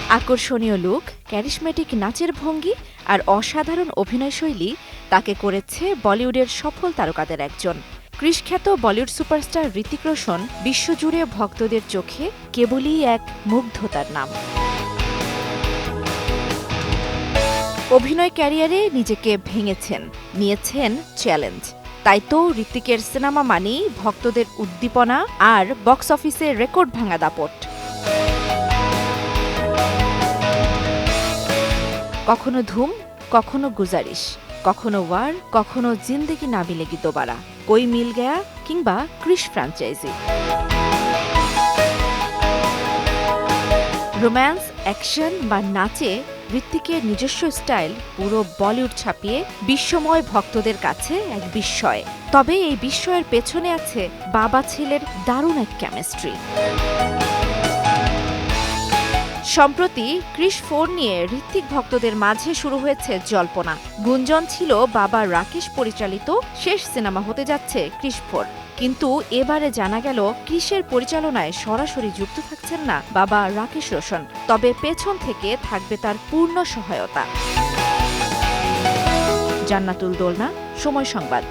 আকর্ষণীয় look, charismatic নাচের ভঙ্গি আর অসাধারণ অভিনয়শৈলী তাকে করেছে বলিউডের সফল তারকাদের একজন। ক্রিশখ্যাত বলিউড সুপারস্টার হৃতিক রোশন বিশ্বজুড়ে ভক্তদের চোখে কেবলই এক মুগ্ধতার নাম। অভিনয় ক্যারিয়ারে নিজেকে ভেঙেছেন, নিয়েছেন চ্যালেঞ্জ। তাই তো হৃতিকের সিনেমা মানেই ভক্তদের উদ্দীপনা আর বক্স অফিসে রেকর্ড ভাঙা দাপট। কখনো ধুম, কখনো গুজারিশ, কখনো ওয়ার, কখনো জিন্দেগি না মিলেগি দোবারা, কোই মিল গয়া কিংবা ক্রিশ ফ্র্যাঞ্চাইজি। রোম্যান্স, অ্যাকশন বা নাচে হৃতিকের নিজস্ব স্টাইল পুরো বলিউড ছাপিয়ে বিশ্বময় ভক্তদের কাছে এক বিস্ময়। তবে এই বিস্ময়ের পেছনে আছে বাবা ছেলের দারুণ এক কেমিস্ট্রি। সম্প্রতি ক্রিশ 4 নিয়ে হৃতিক ভক্তদের মাঝে শুরু হয়েছে জল্পনা। গুঞ্জন ছিল বাবা রাকেশ পরিচালিত শেষ সিনেমা হতে যাচ্ছে ক্রিশ 4, কিন্তু এবারে জানা গেল ক্রিশের পরিচালনায় সরাসরি যুক্ত থাকছেন না বাবা রাকেশ রোশন, তবে পেছন থেকে থাকবে তার পূর্ণ সহায়তা। জান্নাতুল দোলনা, সময় সংবাদ।